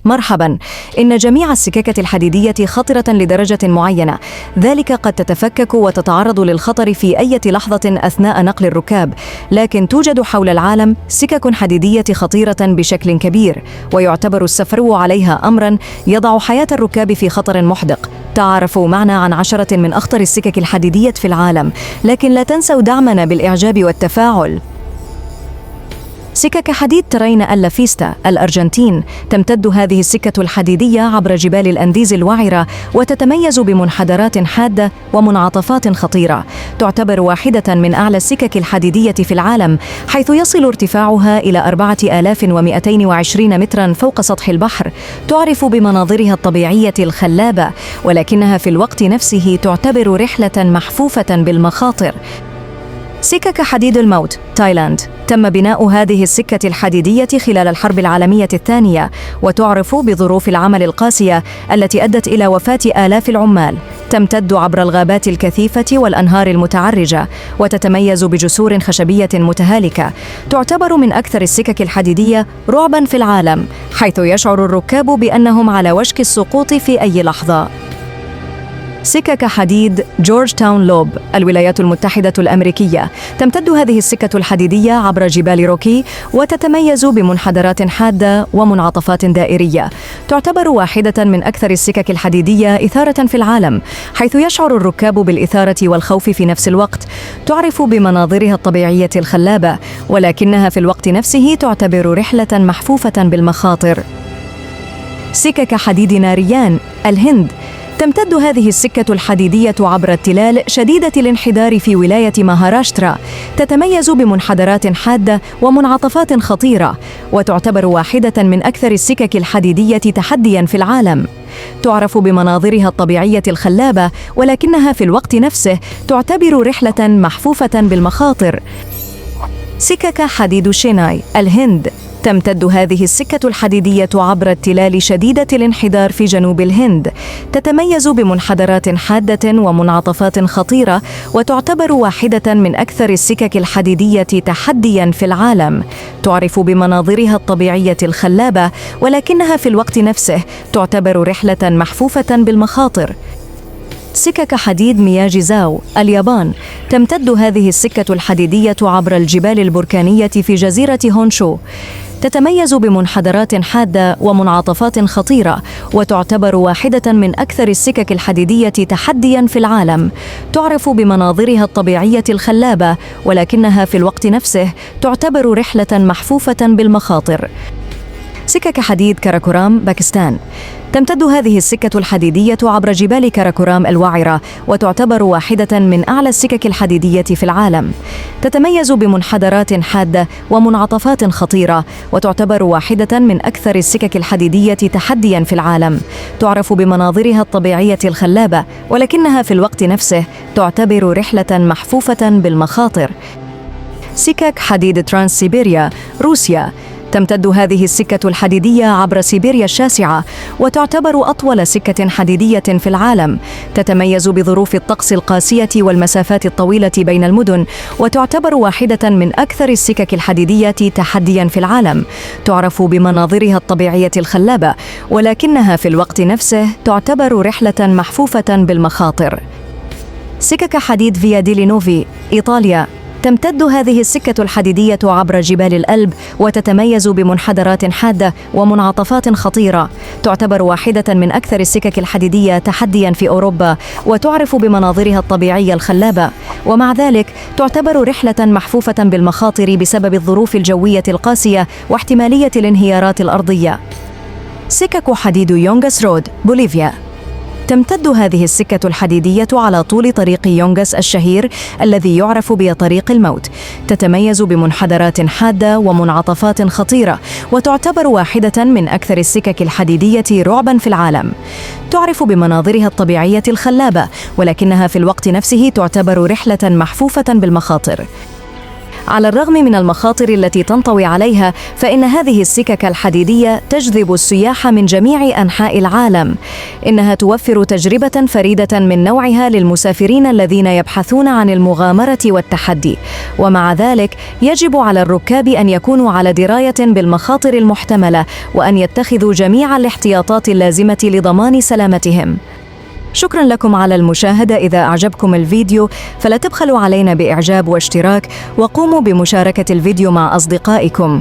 مرحباً. إن جميع السكك الحديدية خطرة لدرجة معينة، ذلك قد تتفكك وتتعرض للخطر في أي لحظة أثناء نقل الركاب، لكن توجد حول العالم سكك حديدية خطيرة بشكل كبير، ويعتبر السفر عليها أمراً يضع حياة الركاب في خطر محدق. تعرفوا معنا عن 10 من أخطر السكك الحديدية في العالم، لكن لا تنسوا دعمنا بالإعجاب والتفاعل. سكك حديد ترين اللافيستا الأرجنتين. تمتد هذه السكة الحديدية عبر جبال الأنديز الوعرة، وتتميز بمنحدرات حادة ومنعطفات خطيرة. تعتبر واحدة من أعلى السكك الحديدية في العالم، حيث يصل ارتفاعها إلى 4220 متراً فوق سطح البحر. تعرف بمناظرها الطبيعية الخلابة، ولكنها في الوقت نفسه تعتبر رحلة محفوفة بالمخاطر. سكك حديد الموت، تايلاند. تم بناء هذه السكة الحديدية خلال الحرب العالمية الثانية، وتعرف بظروف العمل القاسية التي أدت إلى وفاة آلاف العمال. تمتد عبر الغابات الكثيفة والأنهار المتعرجة، وتتميز بجسور خشبية متهالكة. تعتبر من أكثر السكك الحديدية رعباً في العالم، حيث يشعر الركاب بأنهم على وشك السقوط في أي لحظة. سكك حديد جورج تاون لوب، الولايات المتحدة الأمريكية. تمتد هذه السكة الحديدية عبر جبال روكي، وتتميز بمنحدرات حادة ومنعطفات دائرية. تعتبر واحدة من أكثر السكك الحديدية إثارة في العالم، حيث يشعر الركاب بالإثارة والخوف في نفس الوقت. تعرف بمناظرها الطبيعية الخلابة، ولكنها في الوقت نفسه تعتبر رحلة محفوفة بالمخاطر. سكك حديد ناريان، الهند. تمتد هذه السكة الحديدية عبر التلال شديدة الانحدار في ولاية مهاراشترا. تتميز بمنحدرات حادة ومنعطفات خطيرة، وتعتبر واحدة من أكثر السكك الحديدية تحدياً في العالم. تعرف بمناظرها الطبيعية الخلابة، ولكنها في الوقت نفسه تعتبر رحلة محفوفة بالمخاطر. سكك حديد شيناي، الهند. تمتد هذه السكة الحديدية عبر التلال شديدة الانحدار في جنوب الهند. تتميز بمنحدرات حادة ومنعطفات خطيرة، وتعتبر واحدة من أكثر السكك الحديدية تحدياً في العالم. تعرف بمناظرها الطبيعية الخلابة، ولكنها في الوقت نفسه تعتبر رحلة محفوفة بالمخاطر. سكك حديد مياجي زاو، اليابان. تمتد هذه السكة الحديدية عبر الجبال البركانية في جزيرة هونشو. تتميز بمنحدرات حادة ومنعطفات خطيرة، وتعتبر واحدة من أكثر السكك الحديدية تحدياً في العالم. تعرف بمناظرها الطبيعية الخلابة، ولكنها في الوقت نفسه تعتبر رحلة محفوفة بالمخاطر. سكك حديد كاراكورام، باكستان. تمتد هذه السكة الحديدية عبر جبال كاراكورام الوعرة، وتعتبر واحدة من أعلى السكك الحديدية في العالم. تتميز بمنحدرات حادة ومنعطفات خطيرة، وتعتبر واحدة من أكثر السكك الحديدية تحدياً في العالم. تعرف بمناظرها الطبيعية الخلابة، ولكنها في الوقت نفسه تعتبر رحلة محفوفة بالمخاطر. سكك حديد ترانس سيبيريا، روسيا. تمتد هذه السكة الحديدية عبر سيبيريا الشاسعة، وتعتبر أطول سكة حديدية في العالم. تتميز بظروف الطقس القاسية والمسافات الطويلة بين المدن، وتعتبر واحدة من أكثر السكك الحديدية تحدياً في العالم. تعرف بمناظرها الطبيعية الخلابة، ولكنها في الوقت نفسه تعتبر رحلة محفوفة بالمخاطر. سكك حديد فيا دي لينوفي، إيطاليا. تمتد هذه السكة الحديدية عبر جبال الألب، وتتميز بمنحدرات حادة ومنعطفات خطيرة. تعتبر واحدة من أكثر السكك الحديدية تحدياً في أوروبا، وتعرف بمناظرها الطبيعية الخلابة، ومع ذلك تعتبر رحلة محفوفة بالمخاطر بسبب الظروف الجوية القاسية واحتمالية الانهيارات الأرضية. سكك حديد يونغاس رود، بوليفيا. تمتد هذه السكة الحديدية على طول طريق يونغاس الشهير الذي يعرف بطريق الموت. تتميز بمنحدرات حادة ومنعطفات خطيرة، وتعتبر واحدة من أكثر السكك الحديدية رعباً في العالم. تعرف بمناظرها الطبيعية الخلابة، ولكنها في الوقت نفسه تعتبر رحلة محفوفة بالمخاطر. على الرغم من المخاطر التي تنطوي عليها، فإن هذه السكك الحديدية تجذب السياح من جميع أنحاء العالم. إنها توفر تجربة فريدة من نوعها للمسافرين الذين يبحثون عن المغامرة والتحدي، ومع ذلك يجب على الركاب أن يكونوا على دراية بالمخاطر المحتملة وأن يتخذوا جميع الاحتياطات اللازمة لضمان سلامتهم. شكرا لكم على المشاهدة. إذا أعجبكم الفيديو فلا تبخلوا علينا بإعجاب واشتراك، وقوموا بمشاركة الفيديو مع أصدقائكم.